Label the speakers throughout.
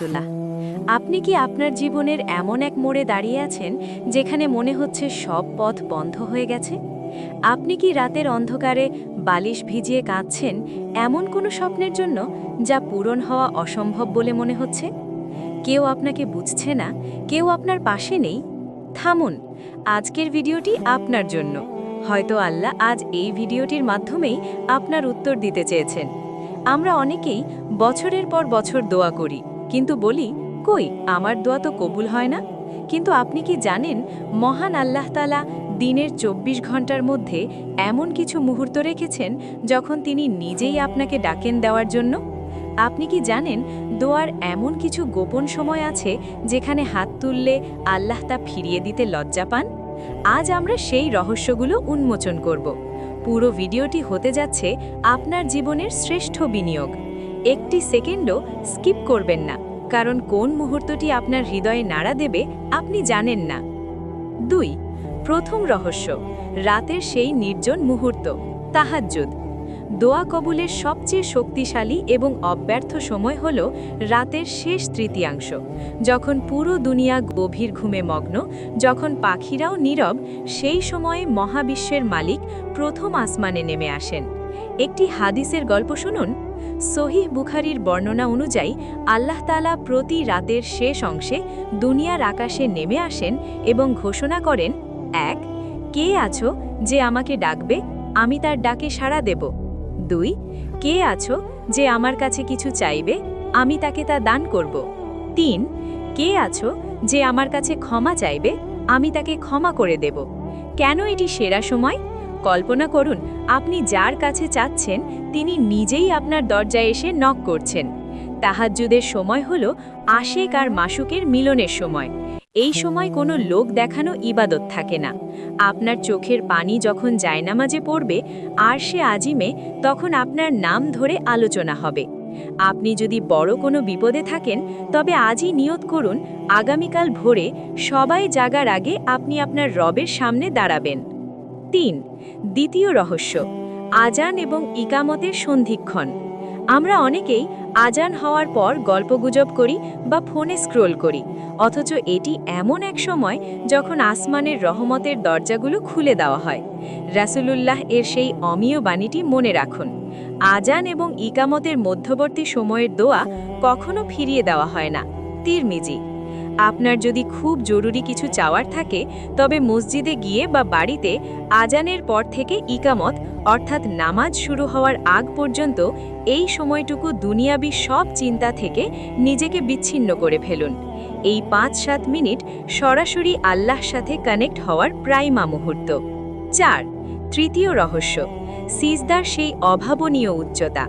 Speaker 1: তুল্লাহ। আপনি কি আপনার জীবনের এমন এক মোড়ে দাঁড়িয়ে আছেন যেখানে মনে হচ্ছে সব পথ বন্ধ হয়ে গেছে? আপনি কি রাতের অন্ধকারে বালিশ ভিজিয়ে কাঁদছেন এমন কোনো স্বপ্নের জন্য যা পূরণ হওয়া অসম্ভব বলে মনে হচ্ছে? কেউ আপনাকে বুঝছে না, কেউ আপনার পাশে নেই? থামুন, আজকের ভিডিওটি আপনার জন্য। হয়তো আল্লাহ আজ এই ভিডিওটির মাধ্যমেই আপনার উত্তর দিতে চেয়েছেন। আমরা অনেকেই বছরের পর বছর দোয়া করি, কিন্তু বলি, কই আমার দোয়া তো কবুল হয় না। কিন্তু আপনি কি জানেন, মহান আল্লাহ তাআলা দিনের ২৪ ঘন্টার মধ্যে এমন কিছু মুহূর্ত রেখেছেন যখন তিনি নিজেই আপনাকে ডাকেন দেওয়ার জন্য? আপনি কি জানেন, দোয়ার এমন কিছু গোপন সময় আছে যেখানে হাত তুললে আল্লাহ তা ফিরিয়ে দিতে লজ্জা পান? আজ আমরা সেই রহস্যগুলো উন্মোচন করব। পুরো ভিডিওটি হতে যাচ্ছে আপনার জীবনের শ্রেষ্ঠ বিনিয়োগ। একটি সেকেন্ডও স্কিপ করবেন না, কারণ কোন মুহূর্তটি আপনার হৃদয়ে নাড়া দেবে আপনি জানেন না। ২. প্রথম রহস্য, রাতের সেই নির্জন মুহূর্ত, তাহাজ্জুদ। দোয়া কবুলের সবচেয়ে শক্তিশালী এবং অব্যর্থ সময় হল রাতের শেষ তৃতীয়াংশ, যখন পুরো দুনিয়া গভীর ঘুমে মগ্ন, যখন পাখিরাও নীরব। সেই সময়ে মহাবিশ্বের মালিক প্রথম আসমানে নেমে আসেন। একটি হাদিসের গল্প শুনুন। সহিহ বুখারীর বর্ণনা অনুযায়ী আল্লাহ তাআলা প্রতি রাতের শেষ অংশে দুনিয়ার আকাশে নেমে আসেন এবং ঘোষণা করেন, ১. কে আছো যে আমাকে ডাকবে, আমি তার ডাকে সাড়া দেব। ২. কে আছো যে আমার কাছে কিছু চাইবে, আমি তাকে তা দান করব। ৩. কে আছো যে আমার কাছে ক্ষমা চাইবে, আমি তাকে ক্ষমা করে দেব। কেন এটি সেরা সময়? কল্পনা করুন, আপনি যার কাছে চাচ্ছেন তিনি নিজেই আপনার দরজায় এসে নক করছেন। তাহাজ্জুদের সময় হলো আশেক আর মাশুকের মিলনের সময়। এই সময় কোনো লোক দেখানো ইবাদত থাকে না। আপনার চোখের পানি যখন জায়নামাজে পড়বে আর সে আজিমে, তখন আপনার নাম ধরে আলোচনা হবে। আপনি যদি বড় কোনো বিপদে থাকেন, তবে আজই নিয়ত করুন, আগামীকাল ভোরে সবাই জাগার আগে আপনি আপনার রবের সামনে দাঁড়াবেন। ৩. দ্বিতীয় রহস্য, আজান এবং ইকামতের সন্ধিক্ষণ। আমরা অনেকেই আজান হওয়ার পর গল্পগুজব করি বা ফোনে স্ক্রোল করি, অথচ এটি এমন এক সময় যখন আসমানের রহমতের দরজাগুলো খুলে দেওয়া হয়। রাসূলুল্লাহ এর সেই অমীয় বাণীটি মনে রাখুন, আজান এবং ইকামতের মধ্যবর্তী সময়ের দোয়া কখনো ফিরিয়ে দেওয়া হয় না। তিরমিজি। আপনার যদি খুব জরুরি কিছু চাওয়ার থাকে, তবে মসজিদে গিয়ে বা বাড়িতে আজানের পর থেকে ইকামত অর্থাৎ নামাজ শুরু হওয়ার আগ পর্যন্ত এই সময়টুকু দুনিয়াবী সব চিন্তা থেকে নিজেকে বিচ্ছিন্ন করে ফেলুন। এই ৫-৭ মিনিট সরাসরি আল্লাহর সাথে কানেক্ট হওয়ার প্রাইমা মুহূর্ত। ৪. তৃতীয় রহস্য, সিজদার সেই অভাবনীয় উচ্চতা।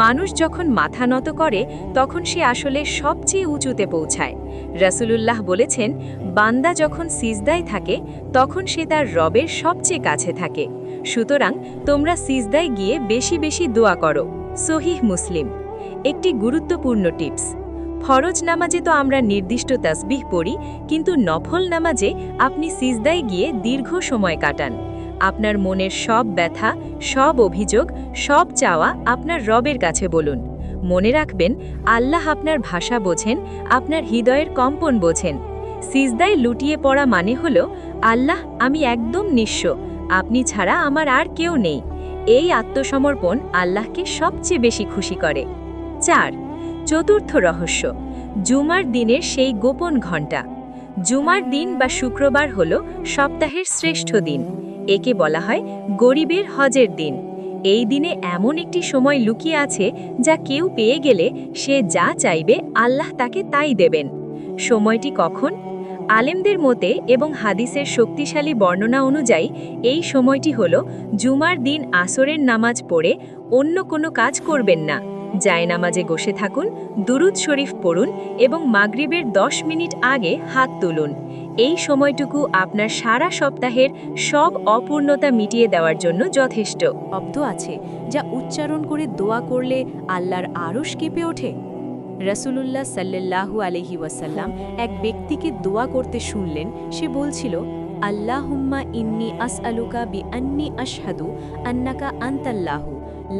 Speaker 1: মানুষ যখন মাথা নত করে তখন সে আসলে সবচেয়ে উঁচুতে পৌঁছায়। রাসূলুল্লাহ বলেছেন, বান্দা যখন সিজদায় থাকে তখন সে তার রবের সবচেয়ে কাছে থাকে। সুতরাং তোমরা সিজদায় গিয়ে বেশি বেশি দোয়া করো। সহিহ মুসলিম। একটি গুরুত্বপূর্ণ টিপস, ফরজ নামাজে তো আমরা নির্দিষ্ট তাসবিহ পড়ি, কিন্তু নফল নামাজে আপনি সিজদায় গিয়ে দীর্ঘ সময় কাটান। আপনার মনের সব ব্যথা, সব অভিযোগ, সব চাওয়া আপনার রবের কাছে বলুন। মনে রাখবেন, আল্লাহ আপনার ভাষা বোঝেন, আপনার হৃদয়ের কম্পন বোঝেন। সিজদায় লুটিয়ে পড়া মানে হলো, আল্লাহ আমি একদম নিঃস্ব, আপনি ছাড়া আমার আর কেউ নেই। এই আত্মসমর্পণ আল্লাহকে সবচেয়ে বেশি খুশি করে। ৪. চতুর্থ রহস্য, জুমার দিনের সেই গোপন ঘণ্টা। জুমার দিন বা শুক্রবার হলো সপ্তাহের শ্রেষ্ঠ দিন। একে বলা হয় গরিবের হজের দিন। এই দিনে এমন একটি সময় লুকিয়ে আছে যা কেউ পেয়ে গেলে সে যা চাইবে আল্লাহ তাকে তাই দেবেন। সময়টি কখন? আলেমদের মতে এবং হাদিসের শক্তিশালী বর্ণনা অনুযায়ী এই সময়টি হলো জুমার দিন আসরের নামাজ পড়ে অন্য কোনো কাজ করবেন না, জায়নামাজে বসে থাকুন, দুরুদ শরীফ পড়ুন এবং মাগরিবের ১০ মিনিট আগে হাত তুলুন। এই সময়টুকু আপনার সারা সপ্তাহের সব অপূর্ণতা মিটিয়ে দেওয়ার জন্য যথেষ্ট। শব্দ আছে যা উচ্চারণ করে দোয়া করলে আল্লাহর আরশ কেঁপে ওঠে। রাসূলুল্লাহ সাল্লাল্লাহু আলাইহি ওয়াসাল্লাম এক ব্যক্তিকে দোয়া করতে শুনলেন। সে বলছিল, আল্লাহুম্মা ইন্নী আসআলুকা বিআন্নী আশহাদু আন্নাকা আনতাল্লাহু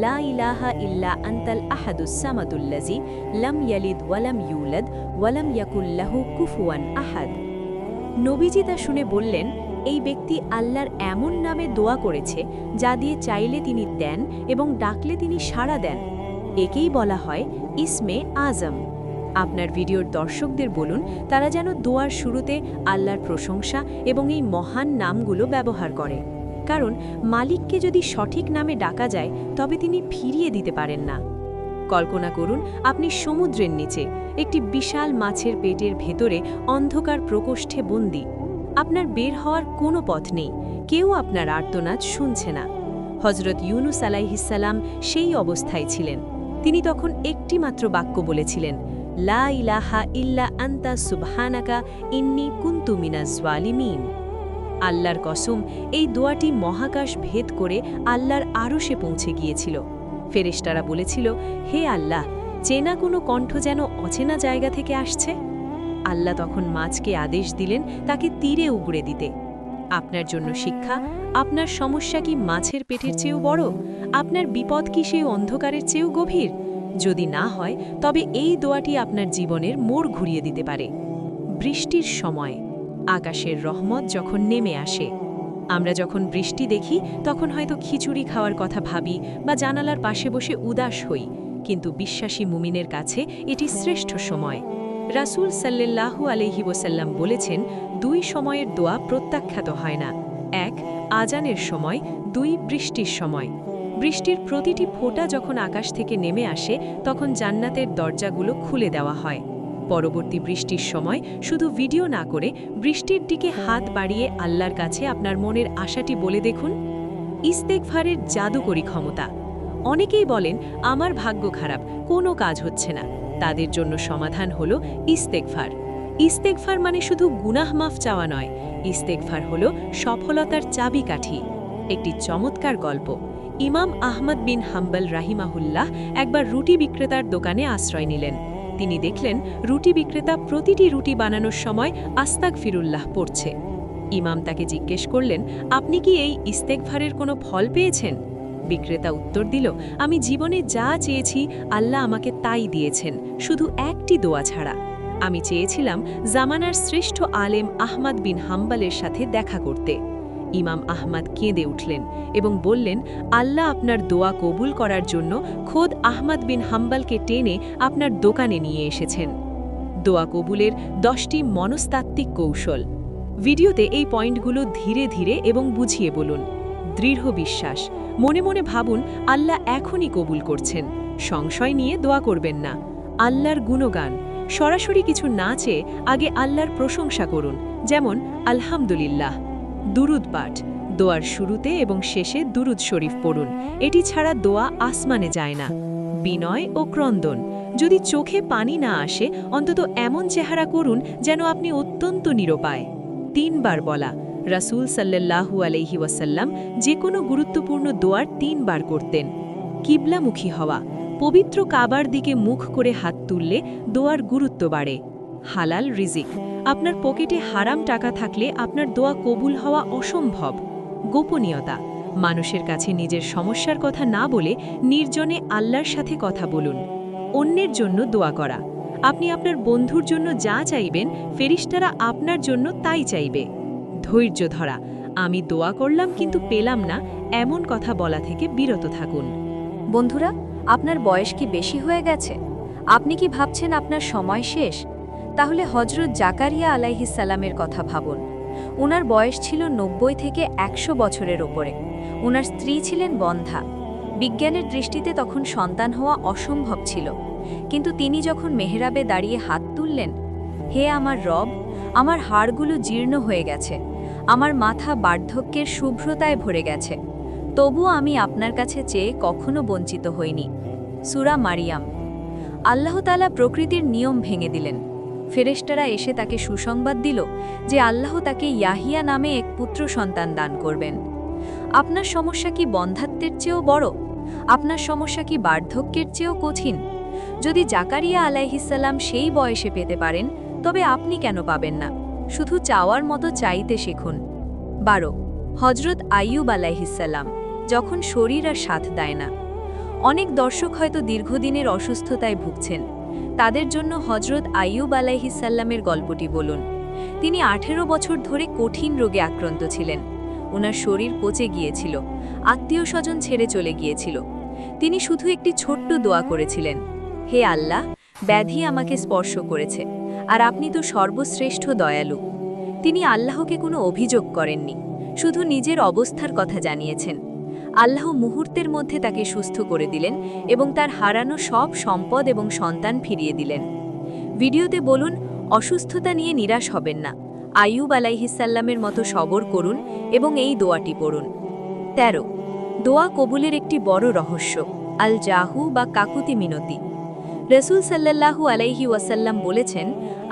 Speaker 1: লা ইলাহা ইল্লা আনতাল আহাদুস সামাদুল্লাযী লাম ইয়ালিদ ওয়ালাম ইউলাদ ওয়ালাম ইয়াকুল লাহু কুফুয়ান আহাদ। নবীজি তা শুনে বললেন, এই ব্যক্তি আল্লাহর এমন নামে দোয়া করেছে যা দিয়ে চাইলে তিনি দেন এবং ডাকলে তিনি সাড়া দেন। একেই বলা হয় ইসমে আজম। আপনার ভিডিওর দর্শকদের বলুন তারা যেন দোয়ার শুরুতে আল্লাহর প্রশংসা এবং এই মহান নামগুলো ব্যবহার করে, কারণ মালিককে যদি সঠিক নামে ডাকা যায় তবে তিনি ফিরিয়ে দিতে পারেন না। কল্পনা করুন আপনি সমুদ্রের নিচে একটি বিশাল মাছের পেটের ভেতরে অন্ধকার প্রকোষ্ঠে বন্দী। আপনার বের হওয়ার কোনো পথ নেই, কেউ আপনার আর্তনাদ শুনছে না। হজরত ইউনুস আলাইহিসসালাম সেই অবস্থায় ছিলেন। তিনি তখন একটি মাত্র বাক্য বলেছিলেন, লা ইলাহা ইল্লা আনতা সুবহানাকা ইন্নী কুনতু মিনাজ জালিমিন। আল্লাহর কসম, এই দোয়াটি মহাকাশ ভেদ করে আল্লাহর আরশে পৌঁছে গিয়েছিল। ফেরেশতারা বলেছিল, হে আল্লাহ, চেনা কোনো কণ্ঠ যেন অচেনা জায়গা থেকে আসছে। আল্লাহ তখন মাছকে আদেশ দিলেন তাকে তীরে উগড়ে দিতে। আপনার জন্য শিক্ষা, আপনার সমস্যা কি মাছের পেটের চেয়েও বড়? আপনার বিপদ কি সেই অন্ধকারের চেয়েও গভীর? যদি না হয় তবে এই দোয়াটি আপনার জীবনের মোড় ঘুরিয়ে দিতে পারে। বৃষ্টির সময় আকাশের রহমত যখন নেমে আসে। আমরা যখন বৃষ্টি দেখি তখন হয়তো খিচুড়ি খাওয়ার কথা ভাবি বা জানালার পাশে বসে উদাস হই, কিন্তু বিশ্বাসী মুমিনের কাছে এটি শ্রেষ্ঠ সময়। রাসূল সাল্লাল্লাহু আলাইহি ওয়াসাল্লাম বলেছেন, দুই সময়ের দোয়া প্রত্যাখ্যাত হয় না, এক আজানের সময়, দুই বৃষ্টির সময়। বৃষ্টির প্রতিটি ফোঁটা যখন আকাশ থেকে নেমে আসে তখন জান্নাতের দরজাগুলো খুলে দেওয়া হয়। পরবর্তী বৃষ্টির সময় শুধু ভিডিও না করে বৃষ্টির দিকে হাত বাড়িয়ে আল্লাহর কাছে আপনার মনের আশাটি বলে দেখুন। ইস্তেগফারের জাদুকরী ক্ষমতা। অনেকেই বলেন আমার ভাগ্য খারাপ, কোনো কাজ হচ্ছে না। তাদের জন্য সমাধান হলো ইস্তেগফার। ইস্তেগফার মানে শুধু গুনাহ মাফ চাওয়া নয়, ইস্তেগফার হলো সফলতার চাবিকাঠি। একটি চমৎকার গল্প। ইমাম আহমদ বিন হাম্বল রাহিমাহুল্লাহ একবার রুটি বিক্রেতার দোকানে আশ্রয় নিলেন। তিনি দেখলেন রুটি বিক্রেতা প্রতিটি রুটি বানানোর সময় আস্তাগফিরুল্লাহ পড়ছে। ইমাম তাকে জিজ্ঞেস করলেন, আপনি কি এই ইস্তেগফারের কোনো ফল পেয়েছেন? বিক্রেতা উত্তর দিল, আমি জীবনে যা চেয়েছি আল্লাহ আমাকে তাই দিয়েছেন, শুধু একটি দোয়া ছাড়া। আমি চেয়েছিলাম জামানার শ্রেষ্ঠ আলেম আহমদ বিন হাম্বলের সাথে দেখা করতে। ইমাম আহমদ কেঁদে উঠলেন এবং বললেন, আল্লাহ আপনার দোয়া কবুল করার জন্য খোদ আহমদ বিন হাম্বলকে টেনে আপনার দোকানে নিয়ে এসেছেন। দোয়া কবুলের 10টি মনস্তাত্ত্বিক কৌশল। ভিডিওতে এই পয়েন্টগুলো ধীরে ধীরে এবং বুঝিয়ে বলুন। দৃঢ় বিশ্বাস, মনে মনে ভাবুন আল্লাহ এখনই কবুল করছেন। সংশয় নিয়ে দোয়া করবেন না। আল্লাহর গুণগান, সরাসরি কিছু না চেয়ে আগে আল্লাহর প্রশংসা করুন, যেমন আলহামদুলিল্লাহ। দুরুদ পাঠ, দোয়ার শুরুতে এবং শেষে দুরুদ শরীফ পড়ুন, এটি ছাড়া দোয়া আসমানে যায় না। বিনয় ও ক্রন্দন, যদি চোখে পানি না আসে অন্তত এমন চেহারা করুন যেন আপনি অত্যন্ত নিরুপায়। 3 বার বলা। রাসূল সাল্লাল্লাহু আলাইহি ওয়াসাল্লাম যে কোনো গুরুত্বপূর্ণ দোয়ার 3 বার করতেন। কিবলামুখী হওয়া, পবিত্র কাবার দিকে মুখ করে হাত তুললে দোয়ার গুরুত্ব বাড়ে। হালাল রিজিক, আপনার পকেটে হারাম টাকা থাকলে আপনার দোয়া কবুল হওয়া অসম্ভব। গোপনীয়তা, মানুষের কাছে নিজের সমস্যার কথা না বলে নির্জনে আল্লাহর সাথে কথা বলুন। অন্যের জন্য দোয়া করা, আপনি আপনার বন্ধুর জন্য যা চাইবেন ফেরেশতারা আপনার জন্য তাই চাইবে। ধৈর্য ধরা, আমি দোয়া করলাম কিন্তু পেলাম না, এমন কথা বলা থেকে বিরত থাকুন।
Speaker 2: বন্ধুরা, আপনার বয়স কি বেশি হয়ে গেছে? আপনি কি ভাবছেন আপনার সময় শেষ? তাহলে হজরত জাকারিয়া আলাইহিসসালামের কথা ভাবুন। ওনার বয়স ছিল 90 থেকে 100 বছরের ওপরে। ওনার স্ত্রী ছিলেন বন্ধ্যা। বিজ্ঞানের দৃষ্টিতে তখন সন্তান হওয়া অসম্ভব ছিল, কিন্তু তিনি যখন মেহরাবে দাঁড়িয়ে হাত তুললেন, হে আমার রব, আমার হাড়গুলো জীর্ণ হয়ে গেছে, আমার মাথা বার্ধক্যের শুভ্রতায় ভরে গেছে, তবুও আমি আপনার কাছে চেয়ে কখনো বঞ্চিত হইনি। সূরা মারিয়াম। আল্লাহ তাআলা প্রকৃতির নিয়ম ভেঙে দিলেন। ফেরেশতারা এসে তাকে সুসংবাদ দিল যে আল্লাহ তাকে ইয়াহিয়া নামে এক পুত্র সন্তান দান করবেন। আপনার সমস্যা কি বন্ধ্যাত্বের চেয়েও বড়? আপনার সমস্যা কি বার্ধক্যের চেয়েও কঠিন? যদি জাকারিয়া আলাইহিসসালাম সেই বয়সে পেতে পারেন, তবে আপনি কেন পাবেন না? শুধু চাওয়ার মতো চাইতে শিখুন। 12 হজরত আইয়ুব আলাইহিসসালাম, যখন শরীর আর সাথ দেয় না। অনেক দর্শক হয়তো দীর্ঘদিনের অসুস্থতায় ভুগছেন। তাদের জন্য হজরত আইয়ুব আলাইহিসসালামের গল্পটি বলুন। তিনি 18 বছর ধরে কঠিন রোগে আক্রান্ত ছিলেন। ওনার শরীর পচে গিয়েছিল, আত্মীয়স্বজন ছেড়ে চলে গিয়েছিল। তিনি শুধু একটি ছোট্ট দোয়া করেছিলেন, হে আল্লাহ, ব্যাধি আমাকে স্পর্শ করেছে, আর আপনি তো সর্বশ্রেষ্ঠ দয়ালু। তিনি আল্লাহকে কোনো অভিযোগ করেননি, শুধু নিজের অবস্থার কথা জানিয়েছেন। আল্লাহ মুহূর্তের মধ্যে তাকে সুস্থ করে দিলেন এবং তার হারানো সব সম্পদ এবং সন্তান ফিরিয়ে দিলেন। ভিডিওতে বলুন, অসুস্থতা নিয়ে নিরাশ হবেন না। আইয়ুব আলাইহিসসালামের মতো সবর করুন এবং এই দোয়াটি পড়ুন। 13 দোয়া কবুলের একটি বড় রহস্য, আল জাহু বা কাকুতি মিনতি। রসুল সাল্লাল্লাহু আলাইহি ওয়াসাল্লাম বলেছেন,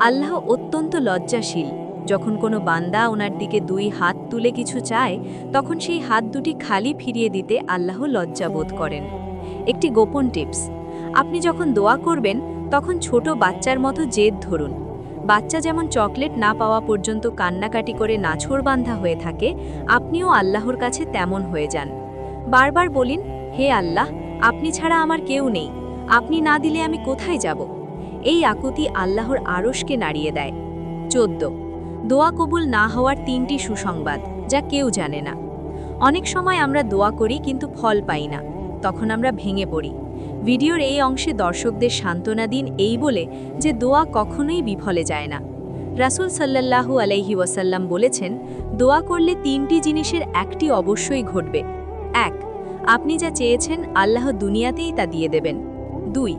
Speaker 2: আল্লাহ অত্যন্ত লজ্জাশীল। যখন কোনো বান্দা ওনার দিকে 2 হাত তুলে কিছু চায়, তখন সেই হাত দুটি খালি ফিরিয়ে দিতে আল্লাহ লজ্জা বোধ করেন। একটি গোপন টিপস, আপনি যখন দোয়া করবেন তখন ছোট বাচ্চার মতো জেদ ধরুন। বাচ্চা যেমন চকলেট না পাওয়া পর্যন্ত কান্নাকাটি করে নাছোড়বান্ধা হয়ে থাকে, আপনিও আল্লাহর কাছে তেমন হয়ে যান। বারবার বলিন, হে আল্লাহ, আপনি ছাড়া আমার কেউ নেই, আপনি না দিলে আমি কোথায় যাব। এই আকুতি আল্লাহর আরশকে নাড়িয়ে দেয়। 14 দোয়া কবুল না হওয়ার 3টি সুসংবাদ, যা কেউ জানে না। অনেক সময় আমরা দোয়া করি কিন্তু ফল পাই না, তখন আমরা ভেঙে পড়ি। ভিডিওর এই অংশে দর্শকদের সান্ত্বনা দিন এই বলে যে দোয়া কখনোই বিফলে যায় না। রাসূল সাল্লাল্লাহু আলাইহি ওয়াসাল্লাম বলেছেন, দোয়া করলে 3টি জিনিসের একটি অবশ্যই ঘটবে। 1 আপনি যা চেয়েছেন আল্লাহ দুনিয়াতেই তা দিয়ে দেবেন। 2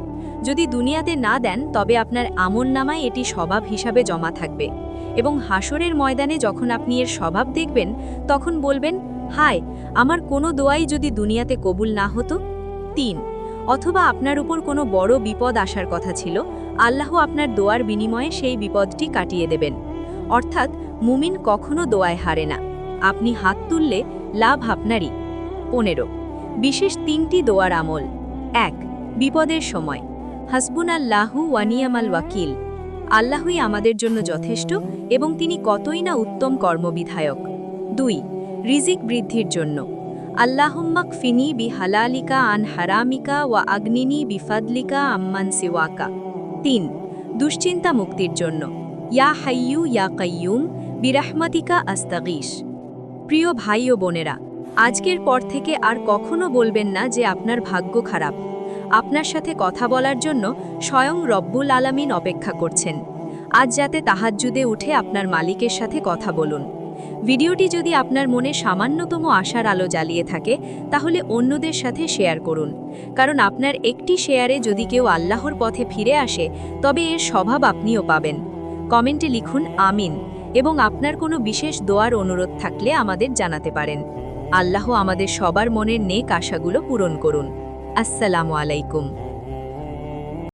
Speaker 2: যদি দুনিয়াতে না দেন তবে আপনার আমলনামায় এটি স্বভাব হিসাবে জমা থাকবে এবং হাসরের ময়দানে যখন আপনি এর স্বভাব দেখবেন তখন বলবেন, হায়, আমার কোনো দোয়াই যদি দুনিয়াতে কবুল না হতো। 3 অথবা আপনার উপর কোনো বড় বিপদ আসার কথা ছিল, আল্লাহ আপনার দোয়ার বিনিময়ে সেই বিপদটি কাটিয়ে দেবেন। অর্থাৎ মুমিন কখনো দোয়ায় হারে না। আপনি হাত তুললে লাভ আপনারই। 15 বিশেষ 3টি দোয়ার আমল। 1 বিপদের সময়, হাসবুনাল্লাহু ওয়া নিয়ামাল ওয়াকিল। আল্লাহই আমাদের জন্য যথেষ্ট এবং তিনি কতই না উত্তম কর্মবিধায়ক। 2 রিজিক বৃদ্ধির জন্য, আল্লাহুম্মাক ফিনি বি হালালিকা আন হারামিকা ওয়া আগ্নিনি বিফাদলিকা আম্মান সিওয়াকা। 3 দুশ্চিন্তা মুক্তির জন্য, ইয়া হাইয়ু ইয়া কাইয়ুম বিরাহমাতিকা আস্তাগীশ। প্রিয় ভাই ও বোনেরা, আজকের পর থেকে আর কখনো বলবেন না যে আপনার ভাগ্য খারাপ। আপনার সাথে কথা বলার জন্য স্বয়ং রব্বুল আলামিন অপেক্ষা করছেন। আজ যাতে তাহাজ্জুদে উঠে আপনার মালিকের সাথে কথা বলুন। ভিডিওটি যদি আপনার মনে সামান্যতম আশার আলো জ্বালিয়ে থাকে, তাহলে অন্যদের সাথে শেয়ার করুন, কারণ আপনার একটি শেয়ারে যদি কেউ আল্লাহর পথে ফিরে আসে, তবে এর স্বভাব আপনিও পাবেন। কমেন্টে লিখুন আমিন এবং আপনার কোনো বিশেষ দোয়ার অনুরোধ থাকলে আমাদের জানাতে পারেন। আল্লাহ আমাদের সবার মনের নেক আশাগুলো পূরণ করুন। আসসালামু আলাইকুম।